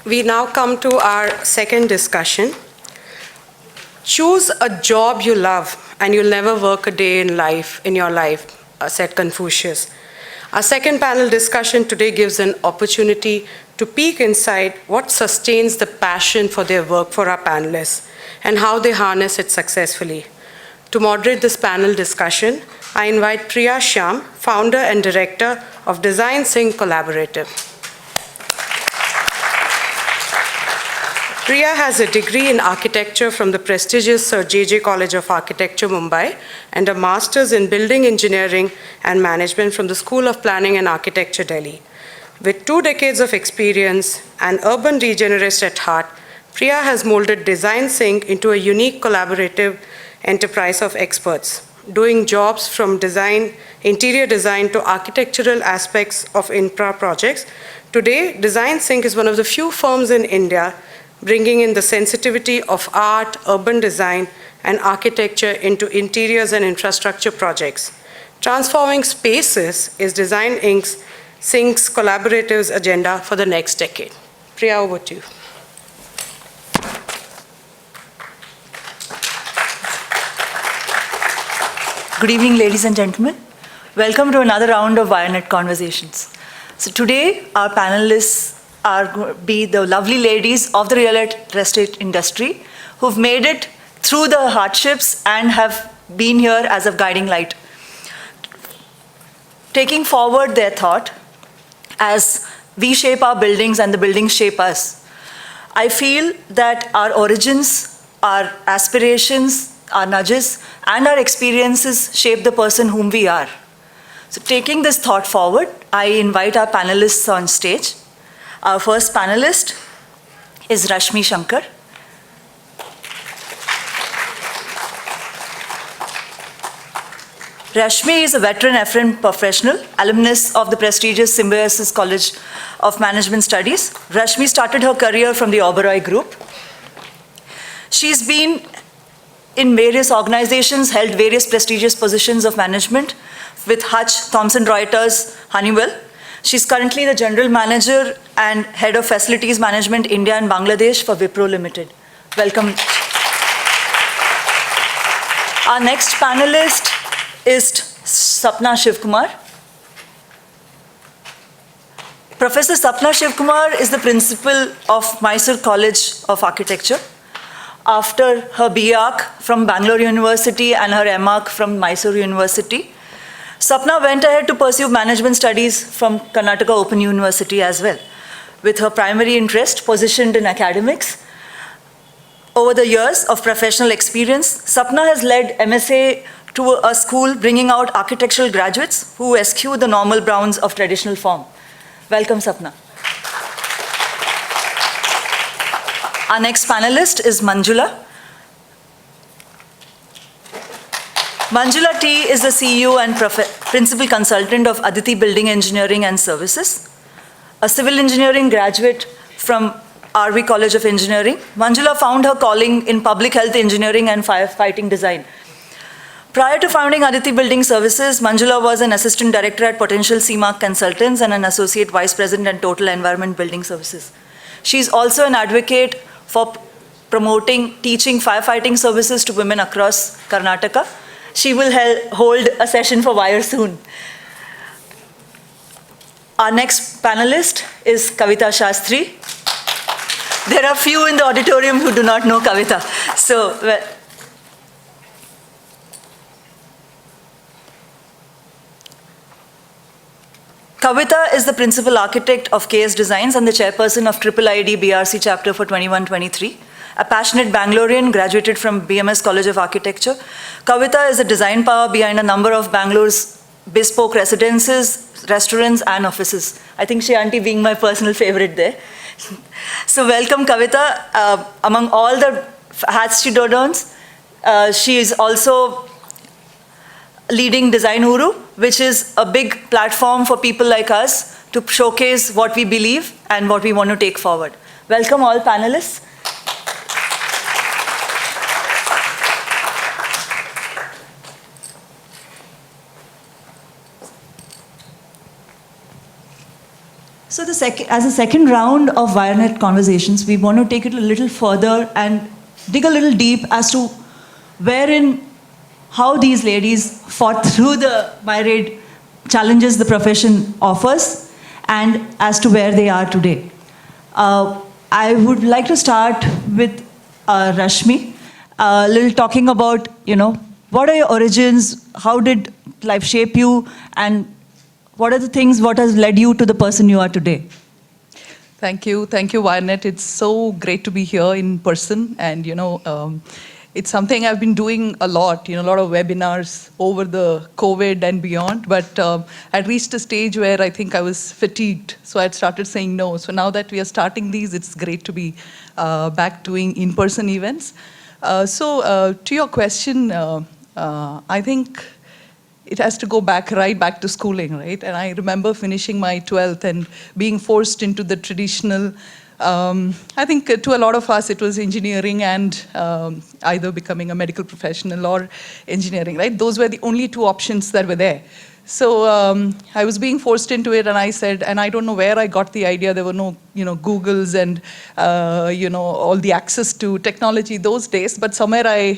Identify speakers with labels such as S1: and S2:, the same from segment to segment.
S1: We now come to our second discussion. Choose a job you love and you'll never work a day in your life, said Confucius. Our second panel discussion today gives an opportunity to peek inside what sustains the passion for their work for our panelists and how they harness it successfully. To moderate this panel discussion, I invite Priya Shyam, founder and director of Design Sync Collaborative. Priya has a degree in architecture from the prestigious Sir J.J. College of Architecture, Mumbai, and a master's in building engineering and management from the School of Planning and Architecture, Delhi. With 2 decades of experience and urban regenerist at heart, Priya has molded Design Sync into a unique collaborative enterprise of experts, doing jobs from interior design to architectural aspects of infra projects. Today, Design Sync is one of the few firms in India bringing in the sensitivity of art, urban design, and architecture into interiors and infrastructure projects. Transforming spaces is Design Sync's Collaborative's agenda for the next decade. Priya, over to you.
S2: Good evening, ladies and gentlemen. Welcome to another round of WireNet Conversations. So today, our panelists be the lovely ladies of the real estate industry who've made it through the hardships and have been here as a guiding light, taking forward their thought as we shape our buildings and the buildings shape us. I feel that our origins, our aspirations, our nudges, and our experiences shape the person whom we are. So taking this thought forward, I invite our panelists on stage. Our first panelist is Rashmi Shankar. Rashmi is a veteran FM professional, alumnus of the prestigious Symbiosis College of Management Studies. Rashmi started her career from the Oberoi Group. She's been in various organizations, held various prestigious positions of management with Hutch, Thomson Reuters, Honeywell. She's currently the General Manager and Head of Facilities Management India and Bangladesh for Wipro Limited. Welcome. Our next panelist is Sapna Shivkumar. Professor Sapna Shivkumar is the principal of Mysore College of Architecture. After her B.Arch from Bangalore University and her M.Arch from Mysore University, Sapna went ahead to pursue management studies from Karnataka Open University as well, with her primary interest positioned in academics. Over the years of professional experience, Sapna has led MSA to a school bringing out architectural graduates who eschew the normal bounds of traditional form. Welcome, Sapna. Our next panelist is Manjula. Manjula T is the CEO and Principal Consultant of Aditi Building Engineering and Services. A civil engineering graduate from RV College of Engineering, Manjula found her calling in public health engineering and firefighting design. Prior to founding Aditi Building Services, Manjula was an Assistant Director at Potential CMARC Consultants and an Associate Vice President at Total Environment Building Services. She is also an advocate for promoting teaching firefighting services to women across Karnataka. She will hold a session for WIRE soon. Our next panelist is Kavita Shastri. There are few in the auditorium who do not know Kavita. Kavita is the Principal Architect of KS Designs and the Chairperson of IIID BRC Chapter for 21-23. A passionate Bangalorean, graduated from BMS College of Architecture. Kavita is the design power behind a number of Bangalore's bespoke residences, restaurants, and offices. I think she auntie being my personal favorite there. So welcome, Kavita. Among all the hats she dons, she is also leading Design Uru, which is a big platform for people like us to showcase what we believe and what we want to take forward. Welcome all panelists. So as a second round of Wirenet conversations, we want to take it a little further and dig a little deep as to how these ladies fought through the myriad challenges the profession offers and as to where they are today. I would like to start with Rashmi, a little talking about, what are your origins, how did life shape you, and what has led you to the person you are today?
S3: Thank you, Wirenet. It's so great to be here in person, and it's something I've been doing a lot. A lot of webinars over the COVID and beyond. But I'd reached a stage where I think I was fatigued, so I'd started saying no. So now that we are starting these, it's great to be back doing in-person events. To your question, I think it has to go right back to schooling, right? And I remember finishing my 12th and being forced into the traditional, I think to a lot of us it was engineering and either becoming a medical professional or engineering, right? Those were the only two options that were there. So I was being forced into it, and I said, and I don't know where I got the idea. There were no, Googles and, all the access to technology those days. But somewhere I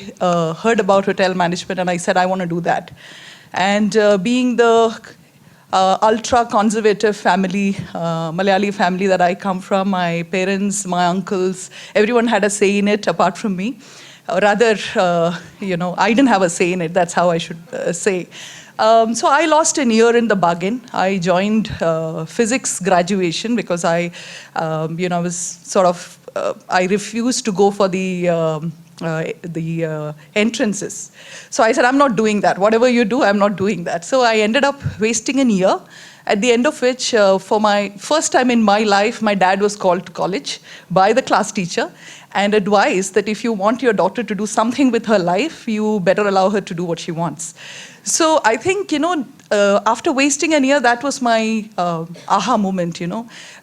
S3: heard about hotel management, and I said, I want to do that. And being the ultra-conservative family, Malayali family that I come from, my parents, my uncles, everyone had a say in it apart from me. Or rather, I didn't have a say in it. That's how I should say. So I lost a year in the bargain. I joined physics graduation because I was sort of, I refused to go for the entrances. So I said, I'm not doing that. Whatever you do, I'm not doing that. So I ended up wasting a year, at the end of which, for my first time in my life, my dad was called to college by the class teacher and advised that if you want your daughter to do something with her life, you better allow her to do what she wants. So I think, after wasting a year, that was my aha moment,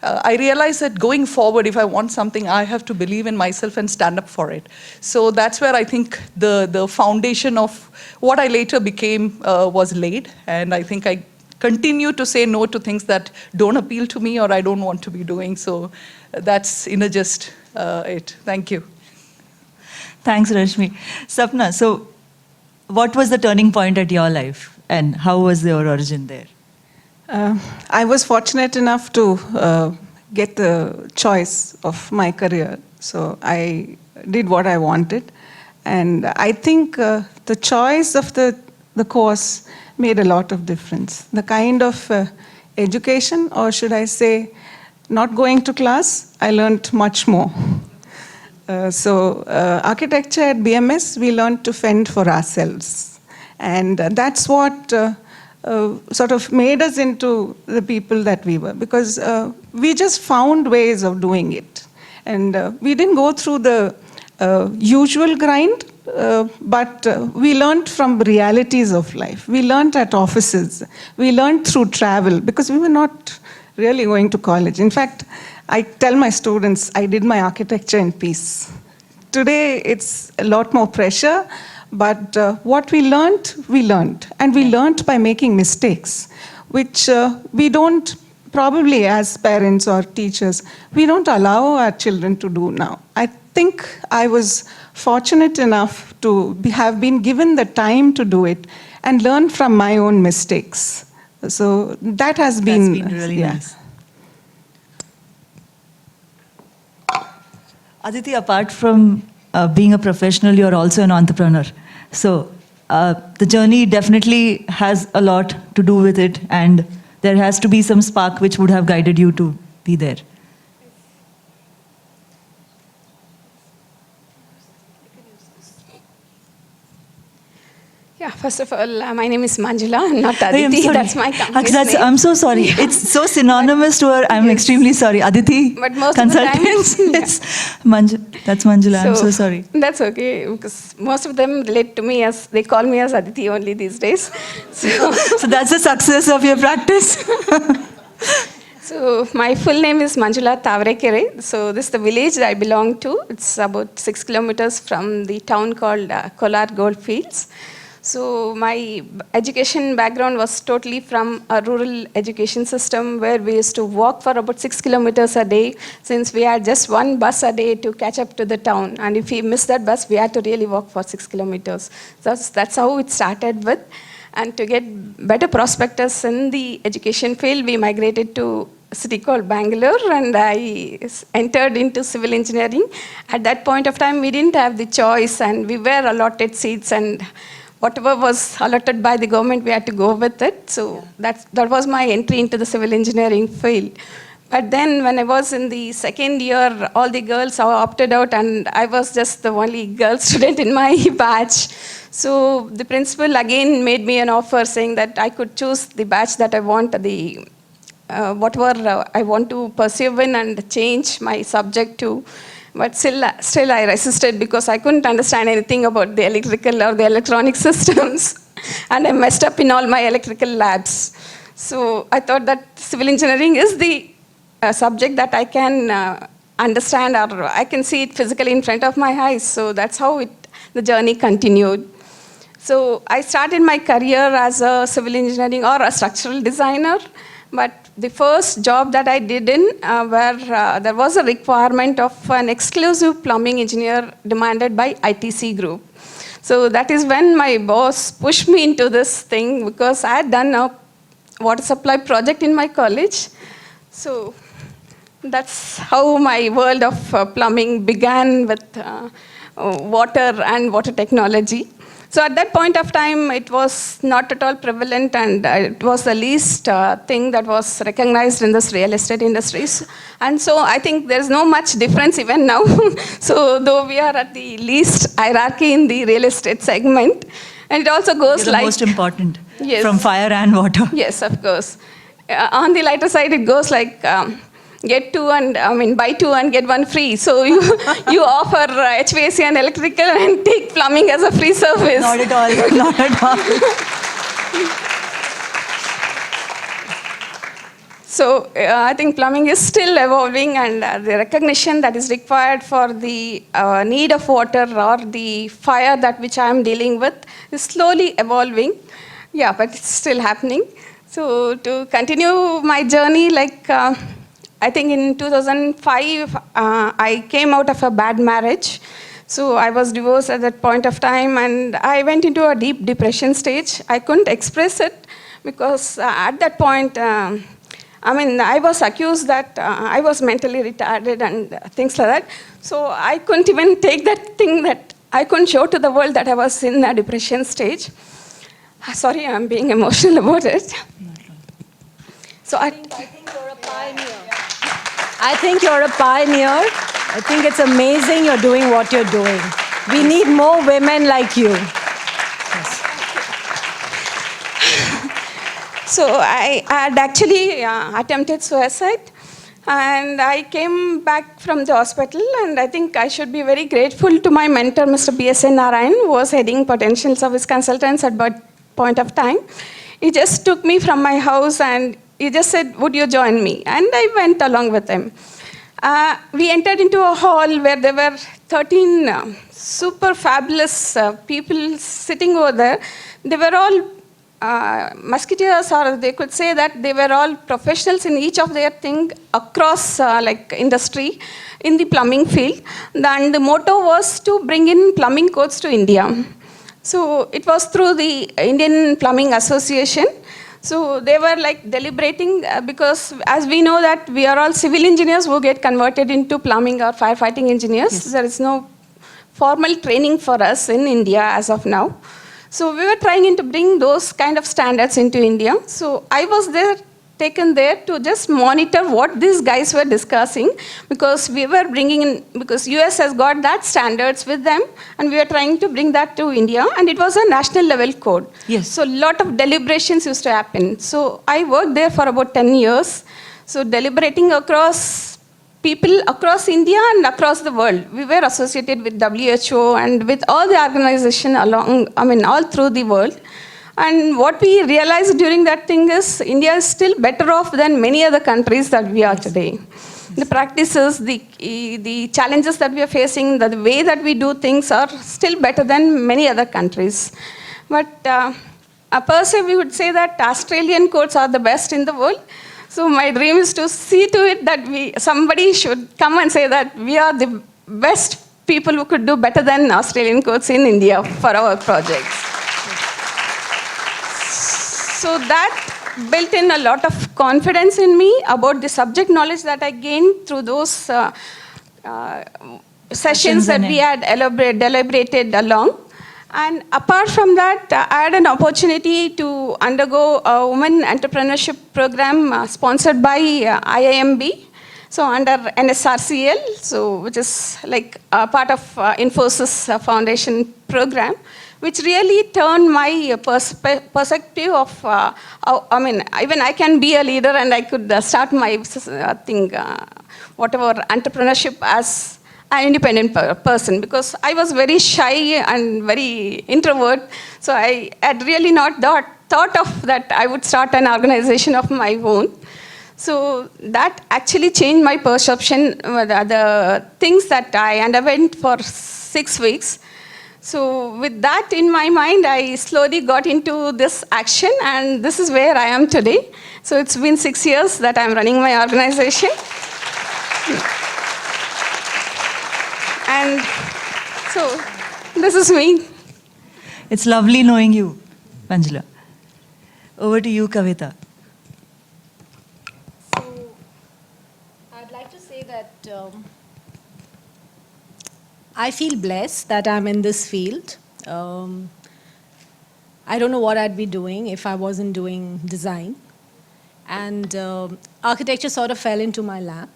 S3: I realized that going forward, if I want something, I have to believe in myself and stand up for it. So that's where I think the foundation of what I later became was laid. And I think I continue to say no to things that don't appeal to me or I don't want to be doing. So that's just it. Thank you.
S2: Thanks, Rashmi. Sapna, so what was the turning point at your life and how was your origin there?
S4: I was fortunate enough to get the choice of my career. So I did what I wanted. And I think the choice of the course made a lot of difference. The kind of education, or should I say, not going to class, I learned much more. Architecture at BMS, we learned to fend for ourselves. And that's what sort of made us into the people that we were, because we just found ways of doing it. And we didn't go through the usual grind, but we learned from realities of life. We learned at offices. We learned through travel, because we were not really going to college. In fact, I tell my students, I did my architecture in peace. Today, it's a lot more pressure, but what we learned. And we learned by making mistakes, which we don't, probably as parents or teachers, we don't allow our children to do now. I think I was fortunate enough to have been given the time to do it and learn from my own mistakes. So that has been
S2: really nice. Aditi, apart from being a professional, you're also an entrepreneur. So the journey definitely has a lot to do with it, and there has to be some spark which would have guided you to be there.
S5: Yeah, first of all, my name is Manjula, not Aditi. That's my company's name.
S2: I'm so sorry. It's so synonymous to her. I'm extremely sorry. Aditi,
S5: but most of the time,
S2: that's Manjula. I'm so sorry.
S5: That's okay, because most of them relate to me as, they call me as Aditi only these days.
S2: So that's the success of your practice.
S5: So my full name is Manjula Tavarekere. So this is the village that I belong to. It's about 6 kilometers from the town called Kolar Goldfields. So my education background was totally from a rural education system where we used to walk for about 6 kilometers a day, since we had just one bus a day to catch up to the town. And if we missed that bus, we had to really walk for 6 kilometers. So that's how it started with. And to get better prospectus in the education field, we migrated to a city called Bangalore, and I entered into civil engineering. At that point of time, we didn't have the choice, and we were allotted seats, and whatever was allotted by the government, we had to go with it. So that was my entry into the civil engineering field. But then when I was in the second year, all the girls opted out, and I was just the only girl student in my batch. So the principal again made me an offer saying that I could choose the batch that I want, whatever I want to pursue in and change my subject to. But still I resisted because I couldn't understand anything about the electrical or the electronic systems. And I messed up in all my electrical labs. So I thought that civil engineering is the subject that I can understand, or I can see it physically in front of my eyes. So that's how the journey continued. So I started my career as a civil engineering or a structural designer. But the first job that I did in where there was a requirement of an exclusive plumbing engineer demanded by ITC Group. So that is when my boss pushed me into this thing, because I had done a water supply project in my college. So that's how my world of plumbing began, with water and water technology. So at that point of time, it was not at all prevalent, and it was the least thing that was recognized in this real estate industries. And so I think there's no much difference even now. So though we are at the least hierarchy in the real estate segment, and it also goes
S2: You're
S5: like...
S2: the most important,
S5: Yes.
S2: from fire and water.
S5: Yes, of course. On the lighter side, it goes like buy two and get one free. So you offer HVAC and electrical and take plumbing as a free service.
S2: Not at all, not at all.
S5: So I think plumbing is still evolving, and the recognition that is required for the need of water or the fire that which I am dealing with is slowly evolving. Yeah, but it's still happening. So to continue my journey, I think in 2005, I came out of a bad marriage. So I was divorced at that point of time, and I went into a deep depression stage. I couldn't express it because at that point, I was accused that I was mentally retarded and things like that. So I couldn't even take that thing, that I couldn't show to the world that I was in a depression stage. Sorry, I'm being emotional about it. So I think
S6: you're a pioneer. I think you're a pioneer. I think it's amazing you're doing what you're doing. We need more women like you. Yes.
S5: So I had actually attempted suicide, and I came back from the hospital, and I think I should be very grateful to my mentor, Mr. B.S.N. Narayan, who was heading potential service consultants at that point of time. He just took me from my house and he just said, would you join me? And I went along with him. We entered into a hall where there were 13 super fabulous people sitting over there. They were all musketeers, or they could say that they were all professionals in each of their thing across industry in the plumbing field. And the motto was to bring in plumbing codes to India. So it was through the Indian Plumbing Association. So they were deliberating because as we know that we are all civil engineers who get converted into plumbing or firefighting engineers. Yes. There is no formal training for us in India as of now. So we were trying to bring those kind of standards into India. So I was taken there to just monitor what these guys were discussing, because we were bringing in, because US has got that standards with them, and we were trying to bring that to India, and it was a national level code.
S2: Yes.
S5: So a lot of deliberations used to happen. So I worked there for about 10 years. So deliberating across people across India and across the world. We were associated with WHO and with all the organizations all through the world. And what we realized during that thing is India is still better off than many other countries that we are today. The practices, the challenges that we are facing, the way that we do things are still better than many other countries. But per se, we would say that Australian courts are the best in the world. So my dream is to see to it that somebody should come and say that we are the best people who could do better than Australian courts in India for our projects. So that built in a lot of confidence in me about the subject knowledge that I gained through those sessions that we had deliberated along. And apart from that, I had an opportunity to undergo a women entrepreneurship program sponsored by IIMB, so under NSRCL, so which is like a part of Infosys Foundation program, which really turned my perspective of, I mean, even I can be a leader and I could start my whatever entrepreneurship as an independent person, because I was very shy and very introvert, so I had really not thought of that I would start an organization of my own. So that actually changed my perception, the things that I underwent for 6 weeks. So with that in my mind, I slowly got into this action, and this is where I am today. So it's been 6 years that I'm running my organization. And so this is me.
S2: It's lovely knowing you, Manjula. Over to you, Kavita.
S6: So, I'd like to say that I feel blessed that I'm in this field. I don't know what I'd be doing if I wasn't doing design. And architecture sort of fell into my lap.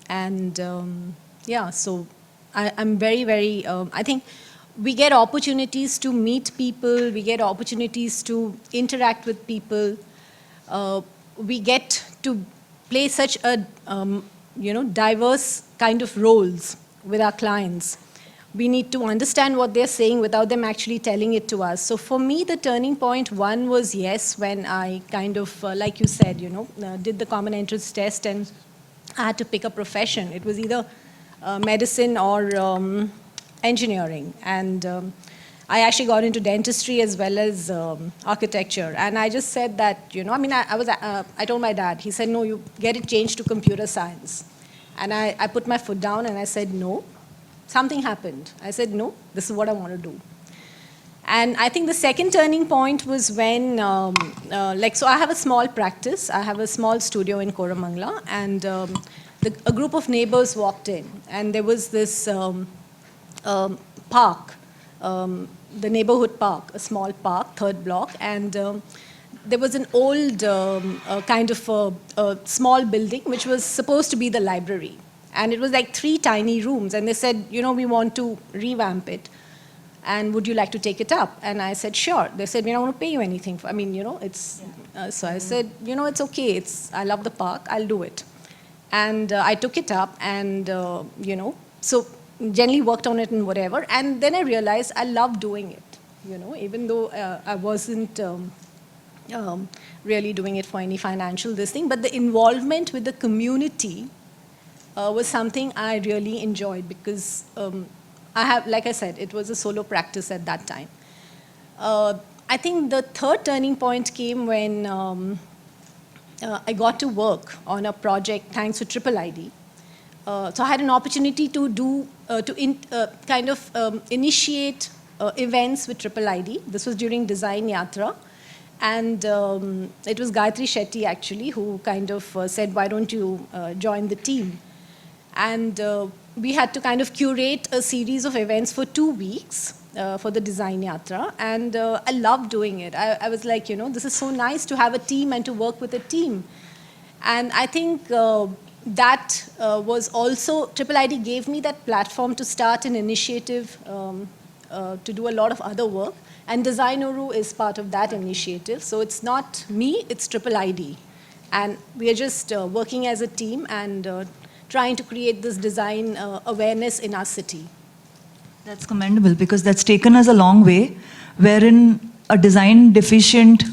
S6: And yeah, so I'm very, very, I think we get opportunities to meet people, we get opportunities to interact with people, we get to play such a, diverse kind of roles with our clients. We need to understand what they're saying without them actually telling it to us. So for me, the turning point one was, yes, when I kind of, like you said, did the common entrance test and I had to pick a profession. It was either medicine or engineering. And I actually got into dentistry as well as architecture. And I just said that, I told my dad, he said, no, you get it changed to computer science. And I put my foot down and I said, no. Something happened. I said, no, this is what I want to do. And I think the second turning point was when, so I have a small practice. I have a small studio in Koramangala, and a group of neighbors walked in, and there was this park, the neighborhood park, a small park, third block, and there was an old kind of a small building which was supposed to be the library. And it was like 3 tiny rooms, and they said, we want to revamp it, and would you like to take it up? And I said, sure. They said, we don't want to pay you anything. It's, so I said, it's okay. I love the park, I'll do it. And I took it up and, so generally worked on it and whatever. And then I realized I love doing it, even though I wasn't really doing it for any financial thing. But the involvement with the community was something I really enjoyed, because like I said, it was a solo practice at that time. I think the third turning point came when I got to work on a project thanks to Triple ID. So I had an opportunity to initiate events with Triple ID. This was during Design Yatra. And it was Gayatri Shetty, actually, who kind of said, why don't you join the team? And we had to kind of curate a series of events for 2 weeks for the Design Yatra. And I loved doing it. I was like, this is so nice to have a team and to work with a team. And I think that was also, Triple ID gave me that platform to start an initiative to do a lot of other work. And Design Uru is part of that initiative. So it's not me, it's Triple ID. And we are just working as a team and trying to create this design awareness in our city.
S2: That's commendable, because that's taken us a long way, wherein a design deficient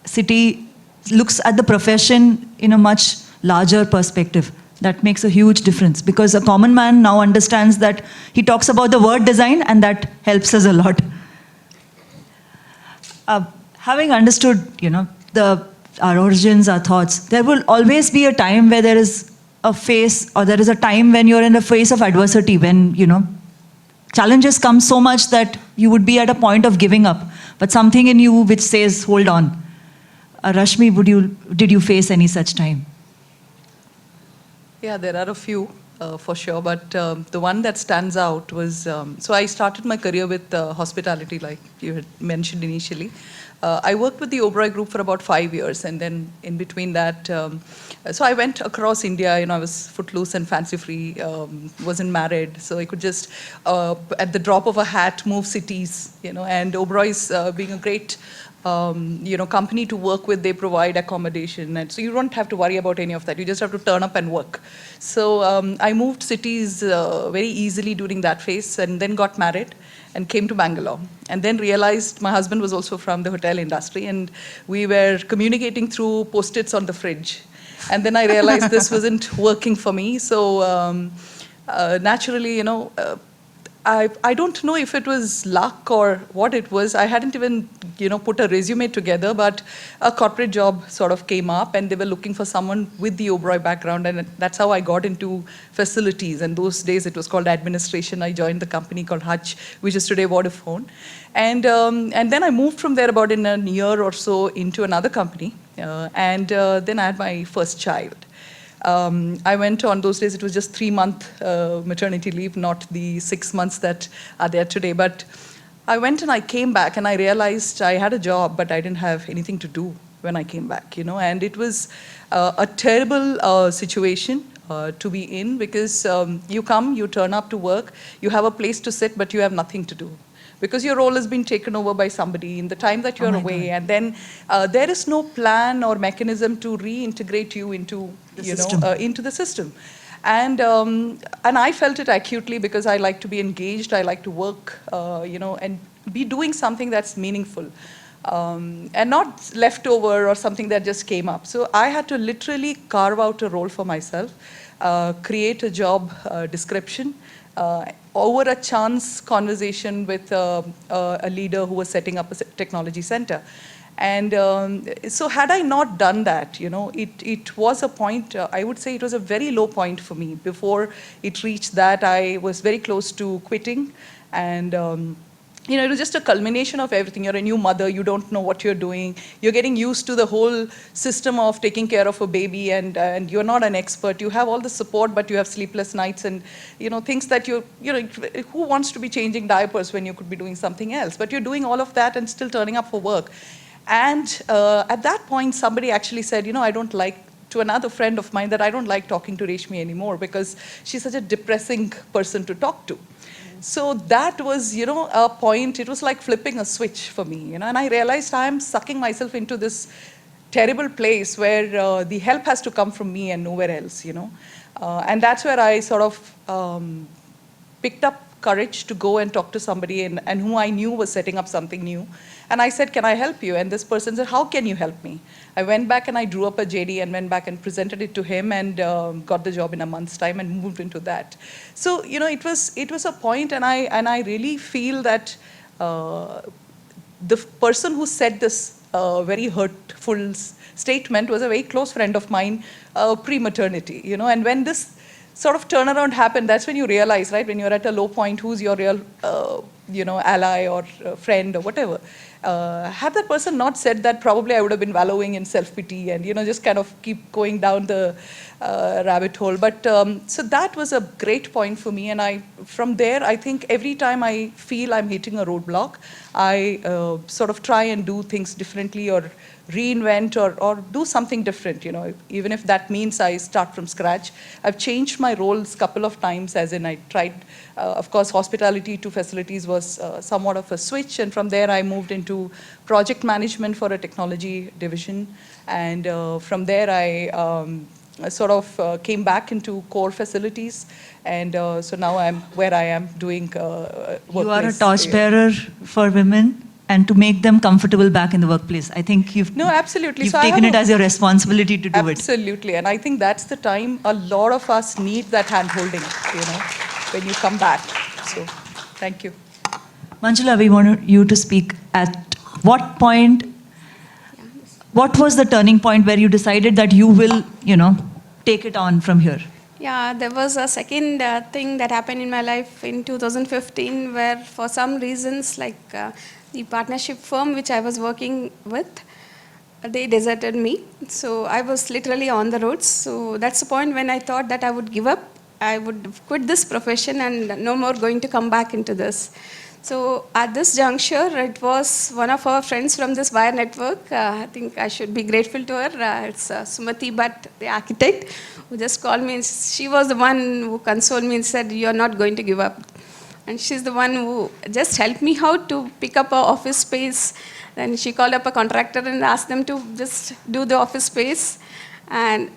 S2: city looks at the profession in a much larger perspective. That makes a huge difference, because a common man now understands that he talks about the word design, and that helps us a lot. Having understood, our origins, our thoughts, there will always be a time where there is a phase, or there is a time when you're in the face of adversity, when, challenges come so much that you would be at a point of giving up, but something in you which says, hold on. Rashmi, did you face any such time?
S3: Yeah, there are a few for sure, but the one that stands out was, so I started my career with hospitality, like you had mentioned initially. I worked with the Oberoi Group for about 5 years, and then in between that, so I went across India. I was footloose and fancy-free, wasn't married, so I could just, at the drop of a hat, move cities. And Oberoi's being a great, company to work with. They provide accommodation, and so you don't have to worry about any of that. You just have to turn up and work. So I moved cities very easily during that phase, and then got married and came to Bangalore, and then realized my husband was also from the hotel industry, and we were communicating through Post-its on the fridge. And then I realized this wasn't working for me. So naturally, I don't know if it was luck or what it was. I hadn't even, put a resume together, but a corporate job sort of came up, and they were looking for someone with the Oberoi background, and that's how I got into facilities. And those days it was called administration. I joined the company called Hutch, which is today Vodafone. And then I moved from there about in a year or so into another company, and then I had my first child. I went on, those days it was just 3-month maternity leave, not the 6 months that are there today. But I went and I came back, and I realized I had a job, but I didn't have anything to do when I came back, and it was a terrible situation to be in, because you come, you turn up to work, you have a place to sit, but you have nothing to do, because your role has been taken over by somebody in the time that you're away. And then there is no plan or mechanism to reintegrate you into into the system. And I felt it acutely, because I like to be engaged, I like to work, and be doing something that's meaningful, and not leftover or something that just came up. So I had to literally carve out a role for myself, create a job description, over a chance conversation with a leader who was setting up a technology center. And so had I not done that, it was a point, I would say it was a very low point for me. Before it reached that, I was very close to quitting. And it was just a culmination of everything. You're a new mother, you don't know what you're doing. You're getting used to the whole system of taking care of a baby, and you're not an expert. You have all the support, but you have sleepless nights and, things that who wants to be changing diapers when you could be doing something else? But you're doing all of that and still turning up for work. And at that point, somebody actually said, I don't like, to another friend of mine, that I don't like talking to Reshmi anymore, because she's such a depressing person to talk to. So that was, a point. It was like flipping a switch for me, and I realized I'm sucking myself into this terrible place where the help has to come from me and nowhere else, And that's where I sort of picked up courage to go and talk to somebody and who I knew was setting up something new. And I said, can I help you? And this person said, how can you help me? I went back and I drew up a JD and went back and presented it to him, and got the job in a month's time and moved into that. So, it was a point, and I really feel that the person who said this very hurtful statement was a very close friend of mine, pre-maternity, And when this sort of turnaround happened, that's when you realize, right, when you're at a low point, who's your real, ally or friend or whatever. Had that person not said that, probably I would have been wallowing in self-pity and, just kind of keep going down the rabbit hole. But so that was a great point for me. And from there, I think every time I feel I'm hitting a roadblock, I sort of try and do things differently, or reinvent, or do something different, even if that means I start from scratch. I've changed my roles a couple of times, as in I tried, of course, hospitality to facilities was somewhat of a switch, and from there I moved into project management for a technology division, and from there I sort of came back into core facilities, and so now I'm where I am doing workplace.
S2: You are a torchbearer for women, and to make them comfortable back in the workplace. I think you've
S1: absolutely.
S2: You've taken it as your responsibility to do it.
S1: Absolutely, and I think that's the time a lot of us need that hand-holding, when you come back. So, thank you.
S2: Manjula, we want you to speak at what was the turning point where you decided that you will, take it on from here?
S5: Yeah, there was a second thing that happened in my life in 2015 where for some reasons like the partnership firm which I was working with, they deserted me. So I was literally on the roads. So that's the point when I thought that I would give up. I would quit this profession and no more going to come back into this. So at this juncture, it was one of our friends from this wire network. I think I should be grateful to her. It's Sumati Bhatt, the architect, who just called me. And she was the one who consoled me and said, "You're not going to give up." And she's the one who just helped me out to pick up our office space. Then she called up a contractor and asked them to just do the office space. And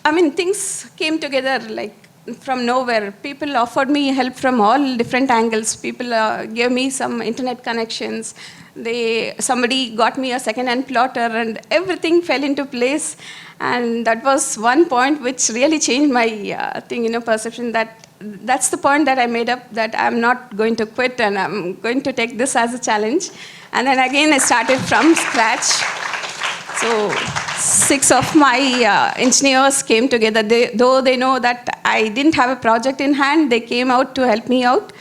S5: I mean, things came together like from nowhere. People offered me help from all different angles. People gave me some internet connections. Somebody got me a second-hand plotter, and everything fell into place. And that was one point which really changed my perception. That's the point that I made up, that I'm not going to quit and I'm going to take this as a challenge. And then again, I started from scratch. So 6 of my engineers came together. Though they know that I didn't have a project in hand, they came out to help me out.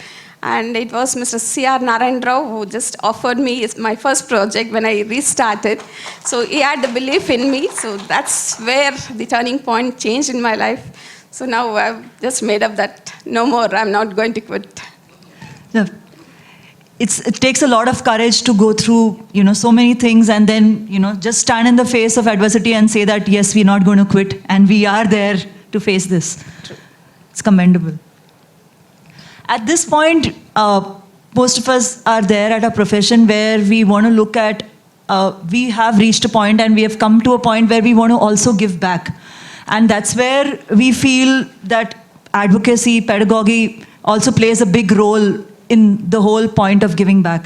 S5: And it was Mr. C.R. Narayan Rao who just offered me my first project when I restarted. So he had the belief in me. So that's where the turning point changed in my life. So now I've just made up that no more, I'm not going to quit.
S2: No. It takes a lot of courage to go through, so many things and then, just stand in the face of adversity and say that, yes, we're not going to quit and we are there to face this. True. It's commendable. At this point, most of us are there at a profession where we want to look at, we have reached a point and we have come to a point where we want to also give back. And that's where we feel that advocacy, pedagogy also plays a big role in the whole point of giving back.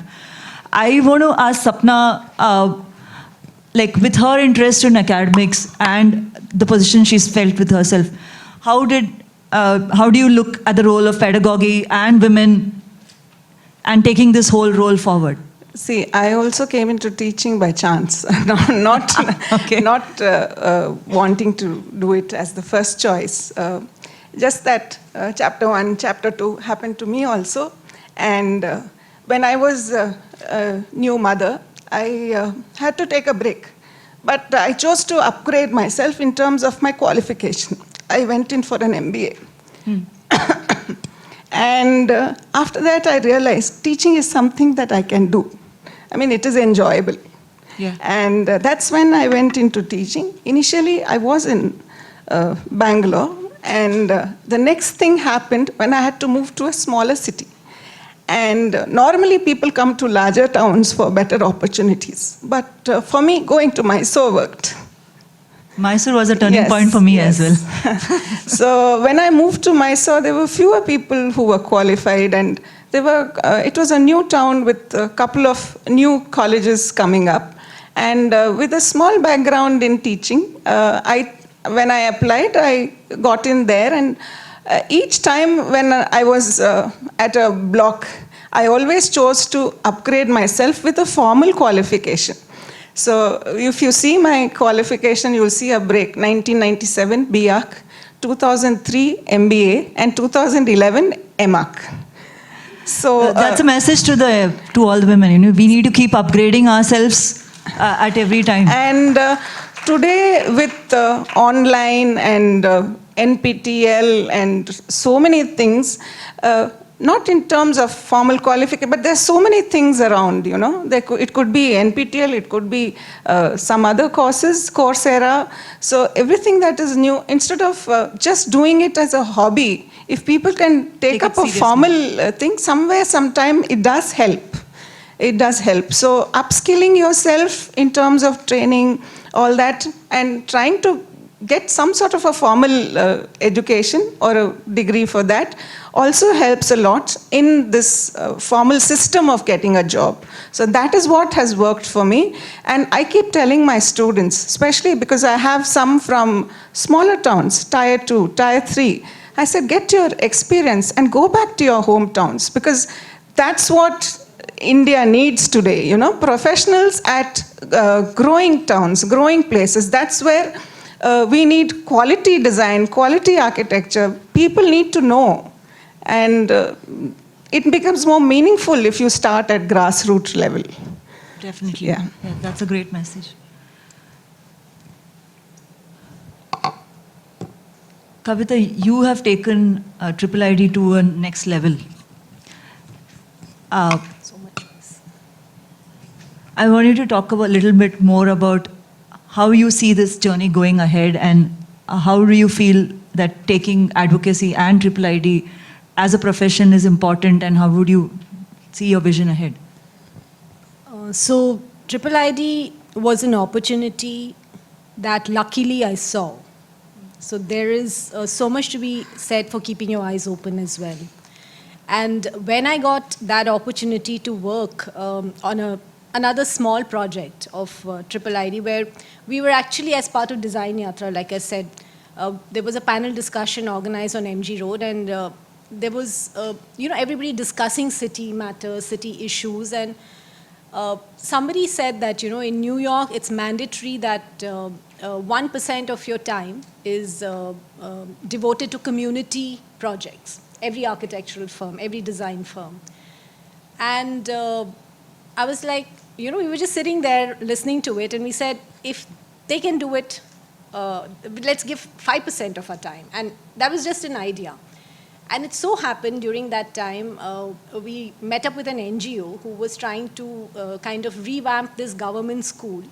S2: I want to ask Sapna, with her interest in academics and the position she's felt with herself, how do you look at the role of pedagogy and women and taking this whole role forward?
S4: See, I also came into teaching by chance, not wanting to do it as the first choice. Just that chapter 1, chapter 2 happened to me also. And when I was a new mother, I had to take a break. But I chose to upgrade myself in terms of my qualification. I went in for an MBA. And after that, I realized teaching is something that I can do. I mean, it is enjoyable.
S2: Yeah.
S4: And that's when I went into teaching. Initially, I was in Bangalore. And the next thing happened when I had to move to a smaller city. And normally people come to larger towns for better opportunities. But for me, going to Mysore worked.
S2: Mysore was a turning point for me as well.
S4: So when I moved to Mysore, there were fewer people who were qualified, and it was a new town with a couple of new colleges coming up. And with a small background in teaching, when I applied, I got in there, and each time when I was at a block, I always chose to upgrade myself with a formal qualification. So if you see my qualification, you will see a break: 1997 BArch, 2003 MBA, and 2011 MArch. So
S2: that's a message to all the women. We need to keep upgrading ourselves at every time.
S4: And today, with online and NPTEL and so many things, not in terms of formal qualification, but there's so many things around, It could be NPTEL, it could be some other courses, Coursera. So everything that is new, instead of just doing it as a hobby, if people can take up a formal thing, sometime, it does help. It does help. So upskilling yourself in terms of training, all that, and trying to get some sort of a formal education or a degree for that also helps a lot in this formal system of getting a job. So that is what has worked for me. And I keep telling my students, especially because I have some from smaller towns, Tier 2, Tier 3, I said, get your experience and go back to your hometowns, because that's what India needs today, professionals at growing towns, growing places. That's where we need quality design, quality architecture. People need to know. And it becomes more meaningful if you start at grassroots level.
S2: Definitely.
S4: Yeah.
S2: That's a great message. Kavita, you have taken Triple ID to a next level.
S6: So much choice.
S2: I want you to talk a little bit more about how you see this journey going ahead, and how do you feel that taking advocacy and Triple ID as a profession is important, and how would you see your vision ahead?
S6: So Triple ID was an opportunity that luckily I saw. So there is so much to be said for keeping your eyes open as well. And when I got that opportunity to work on another small project of Triple ID, where we were actually, as part of Design Yatra, like I said, there was a panel discussion organized on MG Road, and there was, everybody discussing city matters, city issues, and somebody said that, in New York, it's mandatory that 1% of your time is devoted to community projects. Every architectural firm, every design firm. And I was like, we were just sitting there listening to it, and we said, if they can do it, let's give 5% of our time. And that was just an idea. And it so happened during that time, we met up with an NGO who was trying to kind of revamp this government school.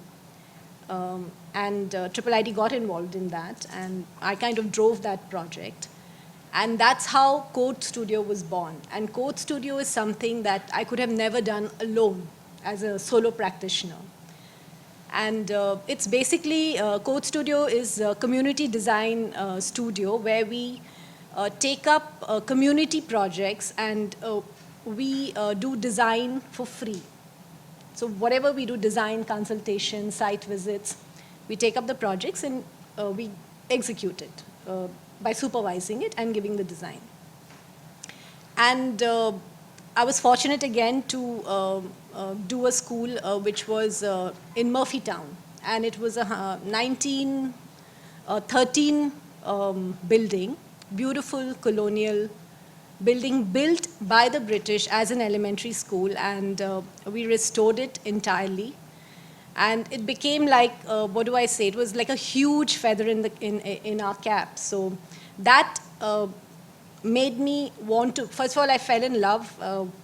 S6: And Triple ID got involved in that, and I kind of drove that project. And that's how Code Studio was born. And Code Studio is something that I could have never done alone as a solo practitioner. And it's basically, Code Studio is a community design studio where we take up community projects, and we do design for free. So whatever we do, design, consultation, site visits, we take up the projects and we execute it by supervising it and giving the design. And I was fortunate again to do a school which was in Murphytown, and it was a 1913 building, beautiful colonial building built by the British as an elementary school, and we restored it entirely. And it became like, what do I say? It was like a huge feather in our cap. So that made me want to, first of all, I fell in love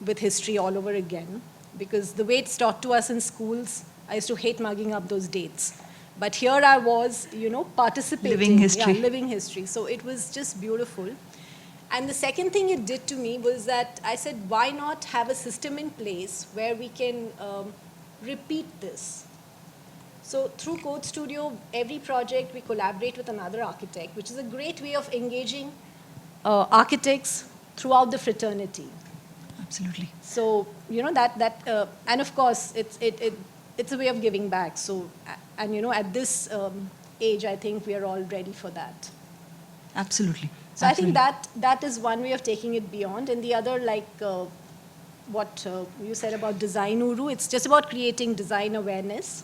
S6: with history all over again, because the way it's taught to us in schools, I used to hate mugging up those dates. But here I was, participating.
S2: Living history.
S6: Yeah, living history. So it was just beautiful. And the second thing it did to me was that I said, why not have a system in place where we can repeat this? So through Code Studio, every project we collaborate with another architect, which is a great way of engaging architects throughout the fraternity.
S2: Absolutely.
S6: So, and of course, it's a way of giving back. So, and at this age, I think we are all ready for that.
S2: Absolutely.
S6: So I think that is one way of taking it beyond. And the other, like what you said about Design Uru, it's just about creating design awareness.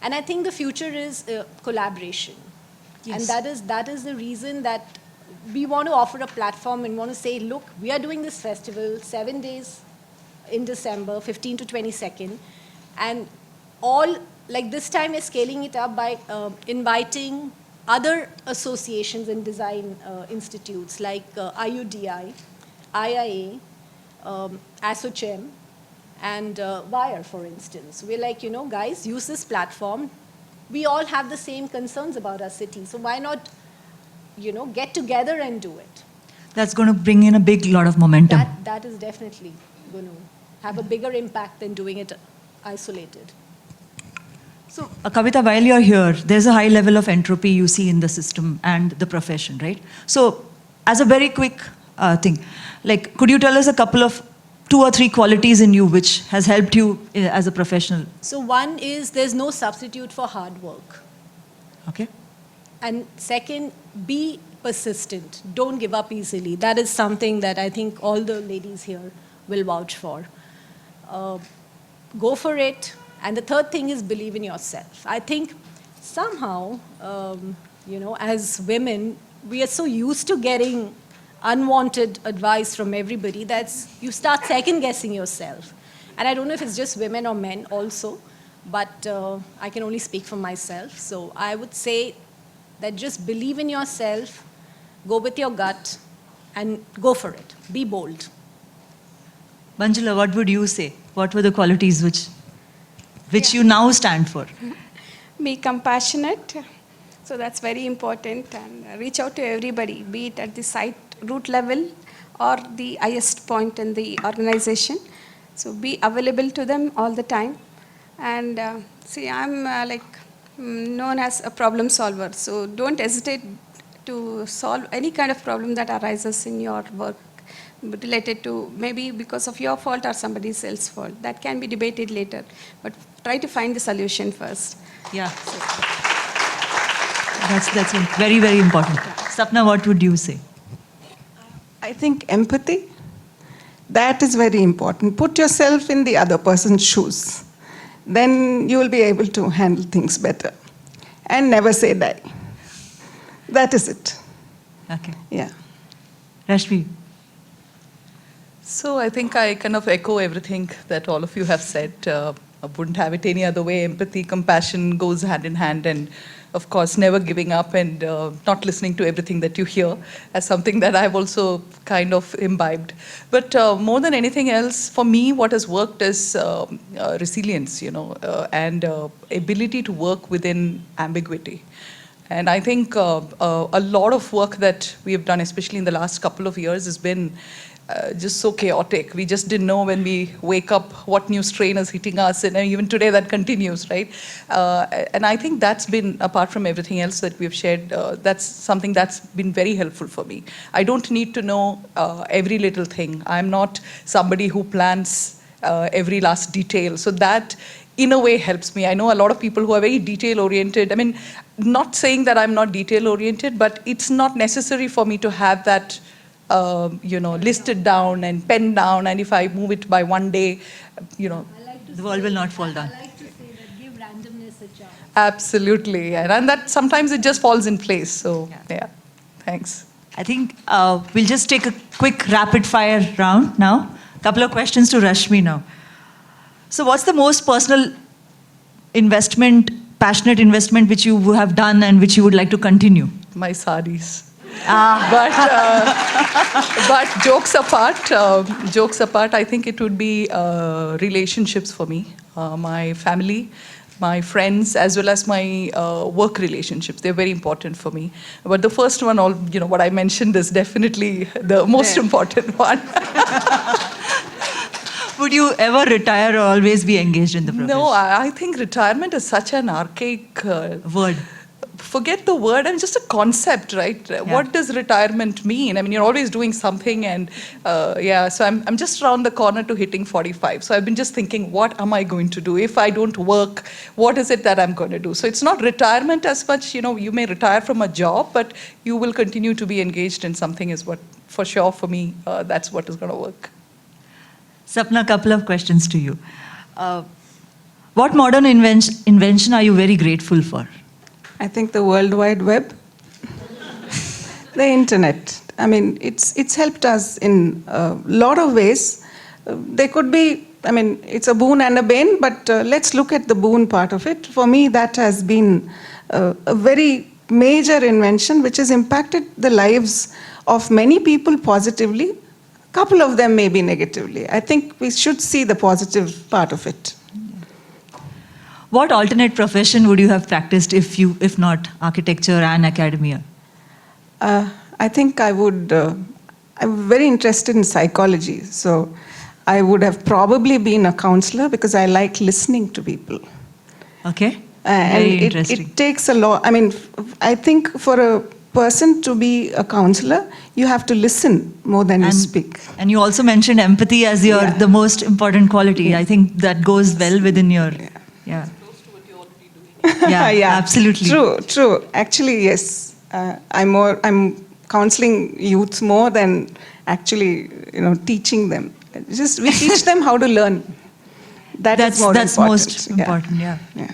S6: And I think the future is collaboration.
S2: Yes.
S6: And that is the reason that we want to offer a platform and want to say, look, we are doing this festival 7 days in December, 15 to 22nd. And all, like this time, we're scaling it up by inviting other associations and design institutes like IUDI, IIA, ASSOCHEM, and WIRE, for instance. We're like, guys, use this platform. We all have the same concerns about our city, so why not, get together and do it?
S2: That's going to bring in a big lot of momentum.
S6: That is definitely going to have a bigger impact than doing it isolated.
S2: So, Kavita, while you're here, there's a high level of entropy you see in the system and the profession, right? So, as a very quick thing, like, could you tell us a couple of 2 or 3 qualities in you which has helped you as a professional?
S6: So one is there's no substitute for hard work.
S2: Okay.
S6: And second, be persistent. Don't give up easily. That is something that I think all the ladies here will vouch for. go for it. And the third thing is believe in yourself. I think somehow, as women, we are so used to getting unwanted advice from everybody that you start second guessing yourself. And I don't know if it's just women or men also, but I can only speak for myself. So I would say that just believe in yourself, go with your gut, and go for it. Be bold.
S2: Manjula, what would you say? What were the qualities which you now stand for?
S5: Be compassionate. So that's very important. And reach out to everybody, be it at the site root level or the highest point in the organization. So be available to them all the time. And see, I'm known as a problem solver. So don't hesitate to solve any kind of problem that arises in your work related to maybe because of your fault or somebody else's fault. That can be debated later. But try to find the solution first.
S2: Yeah. That's very, very important. Sapna, what would you say?
S4: I think empathy, that is very important. Put yourself in the other person's shoes. Then you will be able to handle things better. And never say die. That is it.
S2: Okay.
S4: Yeah.
S2: Rashmi.
S3: So I think I kind of echo everything that all of you have said. I wouldn't have it any other way. Empathy, compassion goes hand in hand, and of course, never giving up and not listening to everything that you hear as something that I've also kind of imbibed. But more than anything else, for me, what has worked is resilience, and ability to work within ambiguity. And I think a lot of work that we have done, especially in the last couple of years, has been just so chaotic. We just didn't know when we wake up what new strain is hitting us, and even today that continues, right? And I think that's been, apart from everything else that we've shared, that's something that's been very helpful for me. I don't need to know every little thing. I'm not somebody who plans every last detail. So that, in a way, helps me. I know a lot of people who are very detail-oriented. I mean, not saying that I'm not detail-oriented, but it's not necessary for me to have that listed down and penned down, and if I move it by one day,
S2: The world will not fall down.
S6: I like to say that give randomness a chance.
S3: Absolutely, and that sometimes it just falls in place. So yeah, thanks.
S2: I think we'll just take a quick rapid fire round now. Couple of questions to Rashmi now. So what's the most personal investment, passionate investment which you have done and which you would like to continue?
S3: My sarees. But jokes apart, I think it would be relationships for me, my family, my friends, as well as my work relationships. They're very important for me. But the first one, what I mentioned is definitely the most important one.
S2: Would you ever retire or always be engaged in the profession?
S3: No, I think retirement is such an archaic
S2: Word.
S3: Forget the word, and just a concept, right?
S2: Yeah.
S3: What does retirement mean? I mean, you're always doing something, and so I'm just around the corner to hitting 45. So I've been just thinking, what am I going to do? If I don't work, what is it that I'm going to do? So it's not retirement as much, you may retire from a job, but you will continue to be engaged in something is what, for sure, for me, that's what is going to work.
S2: Sapna, a couple of questions to you. What modern invention are you very grateful for?
S4: I think the World Wide Web, the internet. I mean, it's helped us in a lot of ways. They could be, it's a boon and a bane, but let's look at the boon part of it. For me, that has been a very major invention which has impacted the lives of many people positively. A couple of them maybe negatively. I think we should see the positive part of it.
S2: What alternate profession would you have practiced if not architecture and academia?
S4: I think I would, I'm very interested in psychology, so I would have probably been a counselor because I like listening to people.
S2: Okay,
S4: And
S2: very interesting.
S4: it takes a lot, I think for a person to be a counselor, you have to listen more than you speak.
S2: And you also mentioned empathy as the most important quality. I think that goes well within your, yeah. Yeah, absolutely.
S4: True. Actually, yes. I'm counseling youth more than actually, teaching them. We teach them how to learn. That's more
S2: that's
S4: important.
S2: most important, yeah.
S4: Yeah.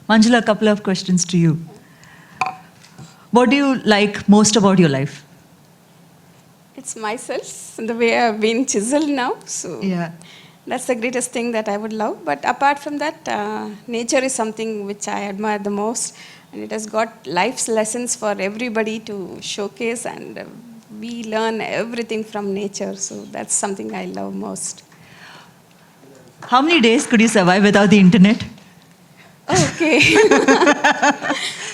S2: Manjula, a couple of questions to you. What do you like most about your life?
S5: It's myself, the way I've been chiseled now. So
S2: Yeah.
S5: that's the greatest thing that I would love. But apart from that, nature is something which I admire the most. And it has got life's lessons for everybody to showcase. And we learn everything from nature. So that's something I love most.
S2: How many days could you survive without the internet?
S5: Okay.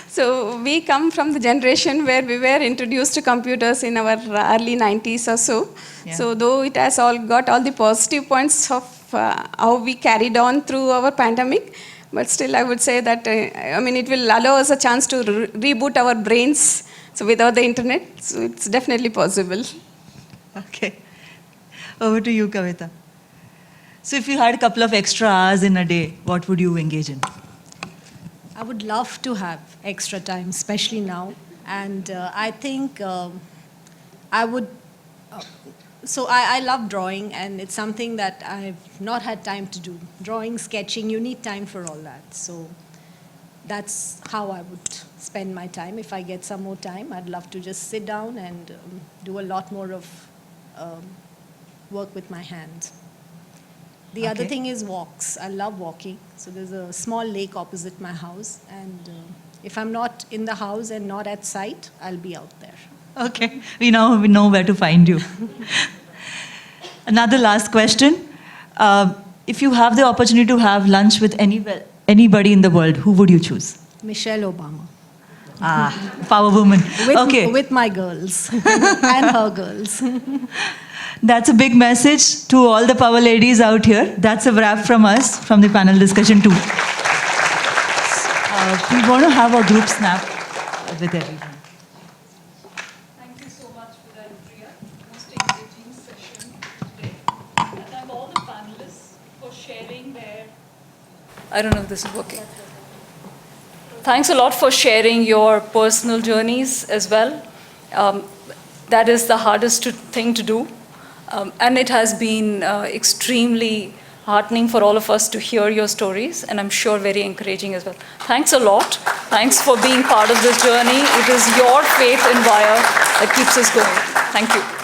S5: So we come from the generation where we were introduced to computers in our early 90s or so.
S2: Yeah.
S5: So though it has all got all the positive points of how we carried on through our pandemic, but still I would say that, it will allow us a chance to reboot our brains. So without the internet, so it's definitely possible.
S2: Okay. Over to you, Kavita. So if you had a couple of extra hours in a day, what would you engage in?
S6: I would love to have extra time, especially now. And I think I would. So I love drawing, and it's something that I've not had time to do. Drawing, sketching, you need time for all that. So that's how I would spend my time. If I get some more time, I'd love to just sit down and do a lot more of work with my hands. The other
S2: Okay.
S6: thing is walks. I love walking. So there's a small lake opposite my house, and if I'm not in the house and not at site, I'll be out there.
S2: Okay, we know where to find you. Another last question. If you have the opportunity to have lunch with anybody in the world, who would you choose?
S6: Michelle Obama.
S2: Ah, power woman. Okay.
S6: With my girls and her girls.
S2: That's a big message to all the power ladies out here. That's a wrap from us, from the panel discussion too. We want to have a group snap with everyone.
S3: Thank you so much for that, Priya. Most engaging session today. And thank all the panelists for sharing their...
S7: I don't know if this is working. Thanks a lot for sharing your personal journeys as well. That is the hardest thing to do. And it has been extremely heartening for all of us to hear your stories, and I'm sure very encouraging as well. Thanks a lot. Thanks for being part of this journey. It is your faith in Wire that keeps us going. Thank you.